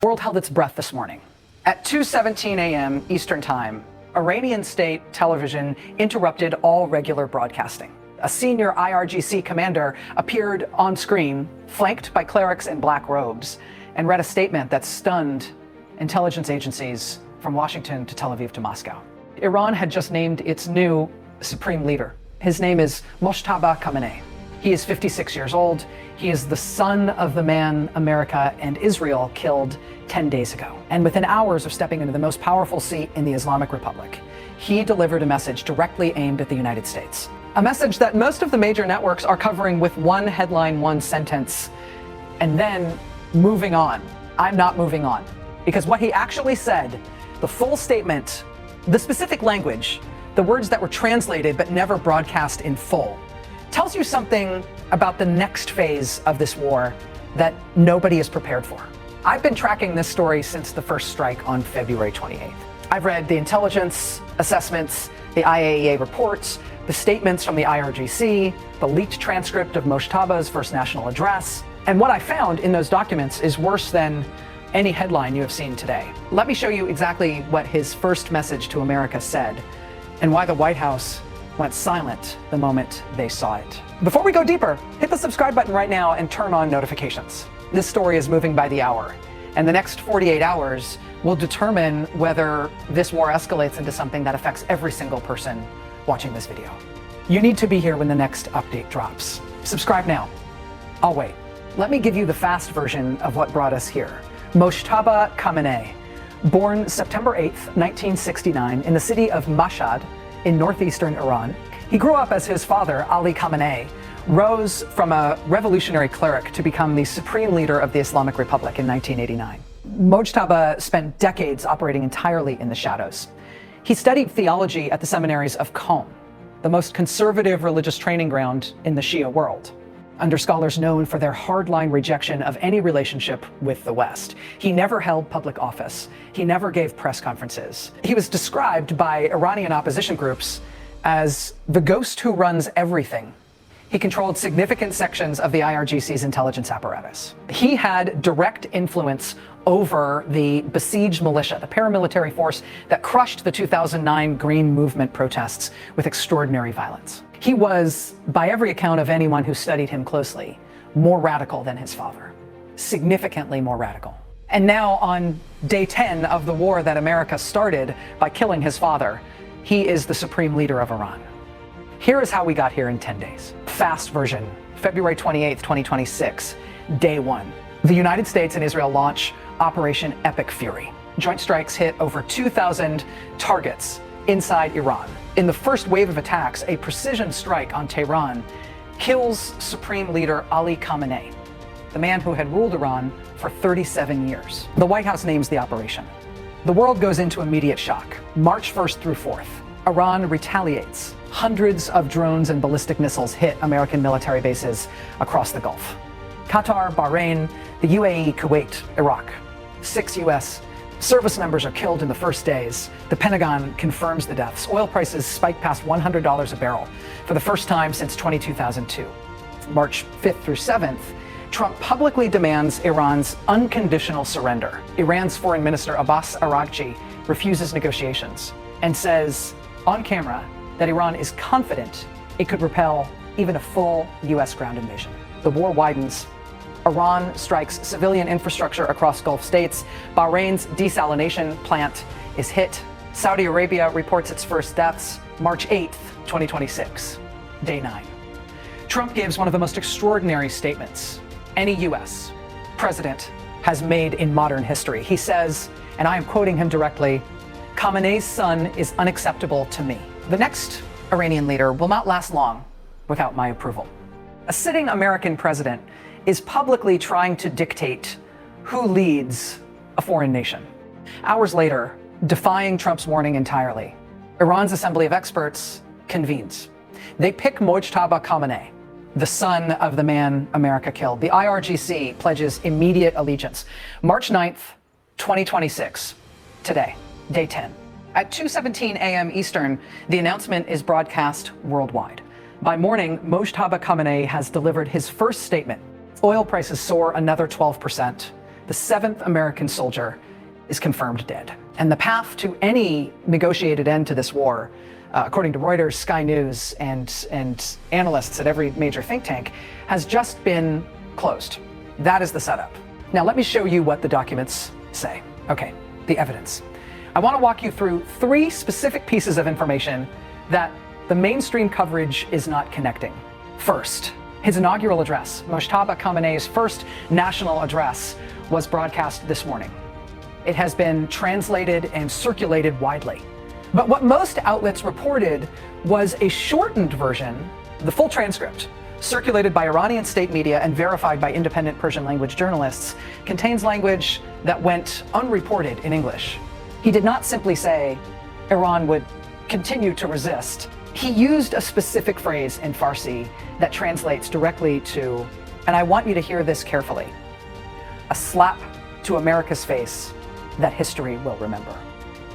The world held its breath this morning. At 2:17 a.m. Eastern Time, Iranian state television interrupted all regular broadcasting. A senior IRGC commander appeared on screen, flanked by clerics in black robes, and read a statement that stunned intelligence agencies from Washington to Tel Aviv to Moscow. Iran had just named its new supreme leader. His name is Mojtaba Khamenei. He is 56 years old. He is the son of the man America and Israel killed 10 days ago. And within hours of stepping into the most powerful seat in the Islamic Republic, he delivered a message directly aimed at the United States. A message that most of the major networks are covering with one headline, one sentence, and then moving on. I'm not moving on. Because what he actually said, the full statement, the specific language, the words that were translated but never broadcast in full, tells you something about the next phase of this war that nobody is prepared for. I've been tracking this story since the first strike on February 28th. I've read the intelligence assessments, the IAEA reports, the statements from the IRGC, the leaked transcript of Mojtaba's first national address, and what I found in those documents is worse than any headline you have seen today. Let me show you exactly what his first message to America said and why the White House went silent the moment they saw it. Before we go deeper, hit the subscribe button right now and turn on notifications. This story is moving by the hour, and the next 48 hours will determine whether this war escalates into something that affects every single person watching this video. You need to be here when the next update drops. Subscribe now. I'll wait. Let me give you the fast version of what brought us here. Mojtaba Khamenei, born September 8th, 1969, in the city of Mashhad in northeastern Iran. He grew up as his father, Ali Khamenei, rose from a revolutionary cleric to become the supreme leader of the Islamic Republic in 1989. Mojtaba spent decades operating entirely in the shadows. He studied theology at the seminaries of Qom, the most conservative religious training ground in the Shia world, under scholars known for their hardline rejection of any relationship with the West. He never held public office. He never gave press conferences. He was described by Iranian opposition groups as the ghost who runs everything. He controlled significant sections of the IRGC's intelligence apparatus. He had direct influence over the besieged militia, the paramilitary force that crushed the 2009 Green Movement protests with extraordinary violence. He was, by every account of anyone who studied him closely, more radical than his father, significantly more radical. And now on day 10 of the war that America started by killing his father, he is the supreme leader of Iran. Here is how we got here in 10 days. Fast version, February 28th, 2026, day 1. The United States and Israel launch Operation Epic Fury. Joint strikes hit over 2,000 targets inside Iran. In the first wave of attacks, a precision strike on Tehran kills Supreme Leader Ali Khamenei, the man who had ruled Iran for 37 years. The White House names the operation. The world goes into immediate shock. March 1st through 4th, Iran retaliates. Hundreds of drones and ballistic missiles hit American military bases across the Gulf. Qatar, Bahrain, the UAE, Kuwait, Iraq. 6 U.S. service members are killed in the first days. The Pentagon confirms the deaths. Oil prices spike past $100 a barrel for the first time since 2002. March 5th through 7th, Trump publicly demands Iran's unconditional surrender. Iran's Foreign Minister Abbas Araghchi refuses negotiations and says on camera that Iran is confident it could repel even a full U.S. ground invasion. The war widens. Iran strikes civilian infrastructure across Gulf states. Bahrain's desalination plant is hit. Saudi Arabia reports its first deaths. March 8th, 2026, day 9. Trump gives one of the most extraordinary statements any U.S. president has made in modern history. He says, and I am quoting him directly, "Khamenei's son is unacceptable to me." The next Iranian leader will not last long without my approval. A sitting American president is publicly trying to dictate who leads a foreign nation. Hours later, defying Trump's warning entirely, Iran's Assembly of Experts convenes. They pick Mojtaba Khamenei, the son of the man America killed. The IRGC pledges immediate allegiance. March 9th, 2026, today, day 10. At 2:17 a.m. Eastern, the announcement is broadcast worldwide. By morning, Mojtaba Khamenei has delivered his first statement. Oil prices soar another 12%. The the 7th American soldier is confirmed dead. And the path to any negotiated end to this war, according to Reuters, Sky News, and analysts at every major think tank, has just been closed. That is the setup. Now let me show you what the documents say. Okay, the evidence. I want to walk you through 3 specific pieces of information that the mainstream coverage is not connecting. First, his inaugural address, Mojtaba Khamenei's first national address, was broadcast this morning. It has been translated and circulated widely. But what most outlets reported was a shortened version, the full transcript, circulated by Iranian state media and verified by independent Persian language journalists, contains language that went unreported in English. He did not simply say Iran would continue to resist. He used a specific phrase in Farsi that translates directly to, and I want you to hear this carefully, a slap to America's face that history will remember.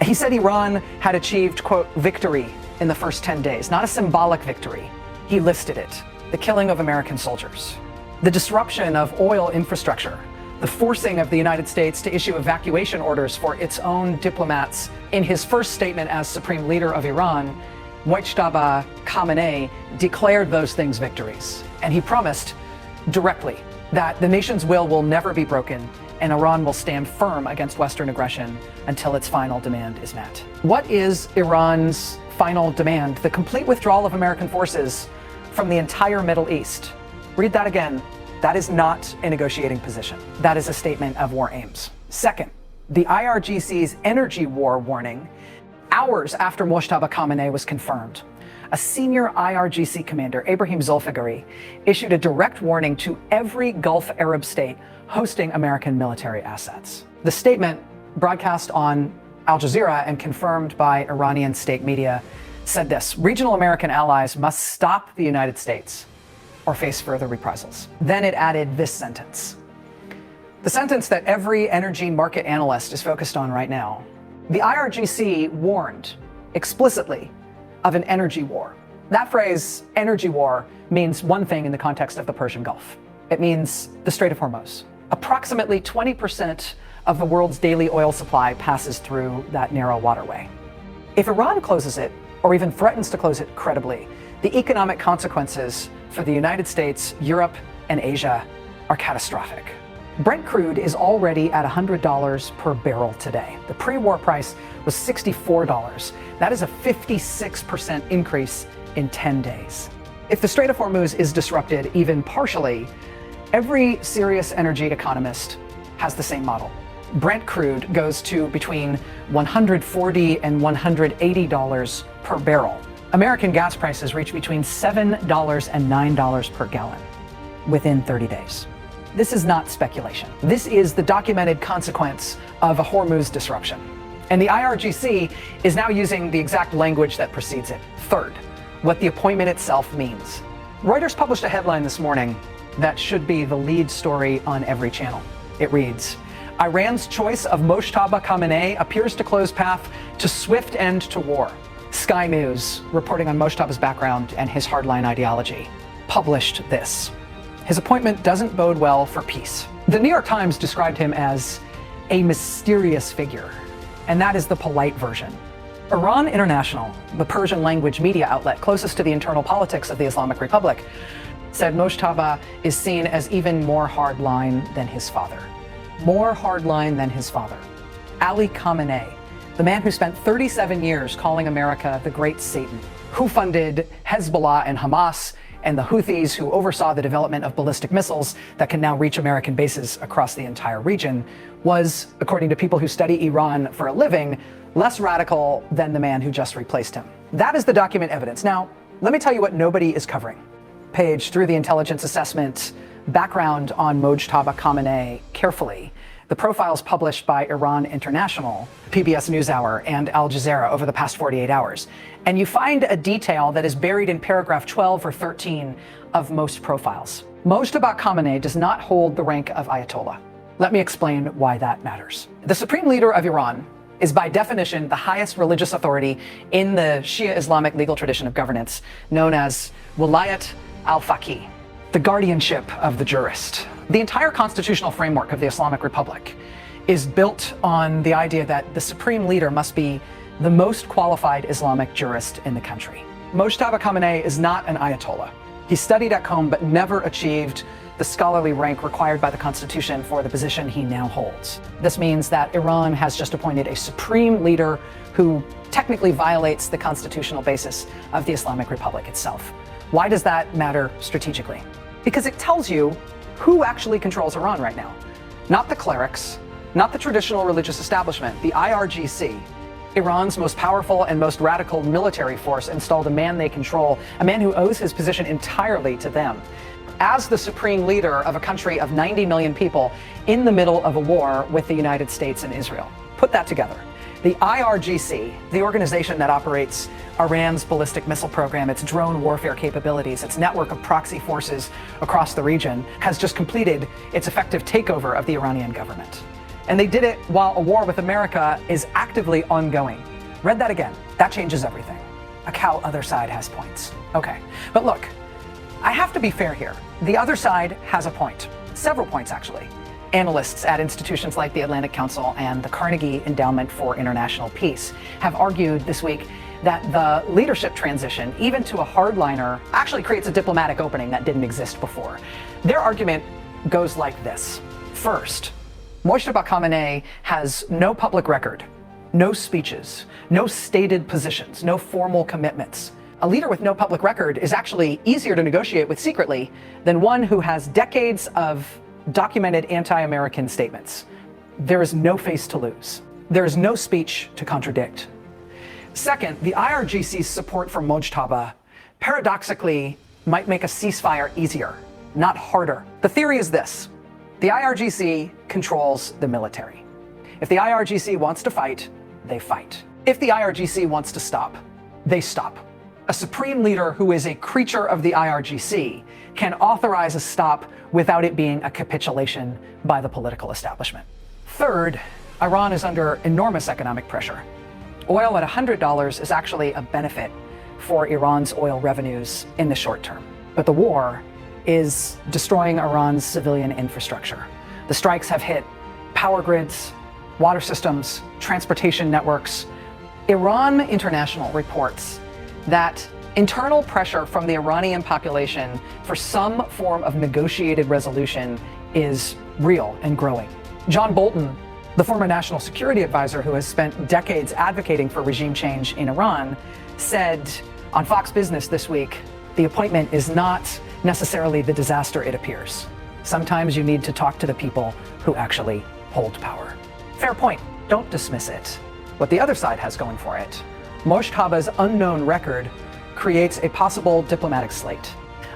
He said Iran had achieved, quote, victory in the first 10 days, not a symbolic victory. He listed it, the killing of American soldiers, the disruption of oil infrastructure, the forcing of the United States to issue evacuation orders for its own diplomats. In his first statement as supreme leader of Iran, Mojtaba Khamenei declared those things victories. And he promised directly that the nation's will never be broken and Iran will stand firm against Western aggression until its final demand is met. What is Iran's final demand? The complete withdrawal of American forces from the entire Middle East. Read that again. That is not a negotiating position. That is a statement of war aims. Second, the IRGC's energy war warning, hours after Mojtaba Khamenei was confirmed, a senior IRGC commander, Ibrahim Zulfiqari, issued a direct warning to every Gulf Arab state hosting American military assets. The statement, broadcast on Al Jazeera and confirmed by Iranian state media, said this: regional American allies must stop the United States or face further reprisals. Then it added this sentence, the sentence that every energy market analyst is focused on right now. The IRGC warned explicitly of an energy war. That phrase, energy war, means one thing in the context of the Persian Gulf. It means the Strait of Hormuz. Approximately 20% of the world's daily oil supply passes through that narrow waterway. If Iran closes it, or even threatens to close it credibly, the economic consequences for the United States, Europe, and Asia are catastrophic. Brent crude is already at $100 per barrel today. The pre-war price was $64. That is a 56% increase in 10 days. If the Strait of Hormuz is disrupted even partially, every serious energy economist has the same model. Brent crude goes to between $140 and $180 per barrel. American gas prices reach between $7 and $9 per gallon within 30 days. This is not speculation. This is the documented consequence of a Hormuz disruption. And the IRGC is now using the exact language that precedes it. Third, what the appointment itself means. Reuters published a headline this morning that should be the lead story on every channel. It reads, Iran's choice of Mojtaba Khamenei appears to close path to swift end to war. Sky News, reporting on Mojtaba's background and his hardline ideology, published this. His appointment doesn't bode well for peace. The New York Times described him as a mysterious figure, and that is the polite version. Iran International, the Persian language media outlet closest to the internal politics of the Islamic Republic, said Mojtaba is seen as even more hardline than his father. More hardline than his father. Ali Khamenei, the man who spent 37 years calling America the Great Satan, who funded Hezbollah and Hamas, and the Houthis, who oversaw the development of ballistic missiles that can now reach American bases across the entire region, was, according to people who study Iran for a living, less radical than the man who just replaced him. That is the document evidence. Now, let me tell you what nobody is covering. Page through the intelligence assessment, background on Mojtaba Khamenei carefully. The profiles published by Iran International, PBS NewsHour, and Al Jazeera over the past 48 hours. And you find a detail that is buried in paragraph 12 or 13 of most profiles. Mojtaba Khamenei does not hold the rank of Ayatollah. Let me explain why that matters. The supreme leader of Iran is by definition the highest religious authority in the Shia Islamic legal tradition of governance, known as Wilayat al-Faqih, the guardianship of the jurist. The entire constitutional framework of the Islamic Republic is built on the idea that the supreme leader must be the most qualified Islamic jurist in the country. Mojtaba Khamenei is not an Ayatollah. He studied at Qom but never achieved the scholarly rank required by the Constitution for the position he now holds. This means that Iran has just appointed a supreme leader who technically violates the constitutional basis of the Islamic Republic itself. Why does that matter strategically? Because it tells you who actually controls Iran right now. Not the clerics, not the traditional religious establishment, the IRGC. Iran's most powerful and most radical military force installed a man they control, a man who owes his position entirely to them. As the supreme leader of a country of 90 million people in the middle of a war with the United States and Israel. Put that together. The IRGC, the organization that operates Iran's ballistic missile program, its drone warfare capabilities, its network of proxy forces across the region, has just completed its effective takeover of the Iranian government. And they did it while a war with America is actively ongoing. Read that again. That changes everything. A cow other side has points. Okay, but look, I have to be fair here. The other side has a point. Several points, actually. Analysts at institutions like the Atlantic Council and the Carnegie Endowment for International Peace have argued this week that the leadership transition, even to a hardliner, actually creates a diplomatic opening that didn't exist before. Their argument goes like this. First, Mojtaba Khamenei has no public record, no speeches, no stated positions, no formal commitments. A leader with no public record is actually easier to negotiate with secretly than one who has decades of documented anti-American statements. There is no face to lose. There is no speech to contradict. Second, the IRGC's support for Mojtaba paradoxically might make a ceasefire easier, not harder. The theory is this: the IRGC controls the military. If the IRGC wants to fight, they fight. If the IRGC wants to stop, they stop. A supreme leader who is a creature of the IRGC can authorize a stop without it being a capitulation by the political establishment. Third, Iran is under enormous economic pressure. Oil at $100 is actually a benefit for Iran's oil revenues in the short term. But the war is destroying Iran's civilian infrastructure. The strikes have hit power grids, water systems, transportation networks. Iran International reports that internal pressure from the Iranian population for some form of negotiated resolution is real and growing. John Bolton, the former national security advisor who has spent decades advocating for regime change in Iran, said on Fox Business this week, the appointment is not necessarily the disaster it appears. Sometimes you need to talk to the people who actually hold power. Fair point. Don't dismiss it. What the other side has going for it: Mojtaba's unknown record creates a possible diplomatic slate.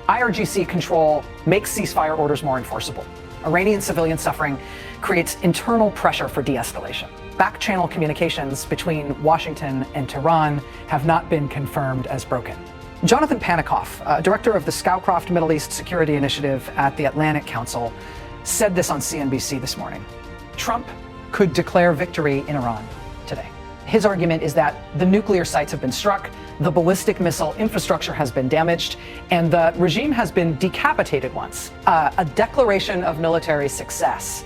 IRGC control makes ceasefire orders more enforceable. Iranian civilian suffering creates internal pressure for de-escalation. Back-channel communications between Washington and Tehran have not been confirmed as broken. Jonathan Panikoff, director of the Scowcroft Middle East Security Initiative at the Atlantic Council, said this on CNBC this morning. Trump could declare victory in Iran today. His argument is that the nuclear sites have been struck, the ballistic missile infrastructure has been damaged, and the regime has been decapitated once. A declaration of military success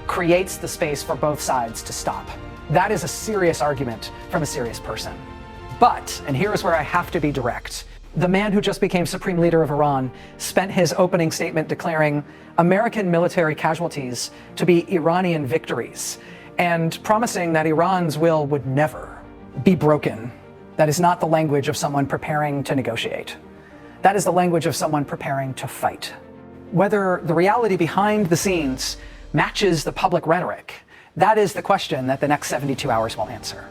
creates the space for both sides to stop. That is a serious argument from a serious person. But, and here's where I have to be direct, the man who just became supreme leader of Iran spent his opening statement declaring American military casualties to be Iranian victories, and promising that Iran's will would never be broken. That is not the language of someone preparing to negotiate. That is the language of someone preparing to fight. Whether the reality behind the scenes matches the public rhetoric, that is the question that the next 72 hours will answer.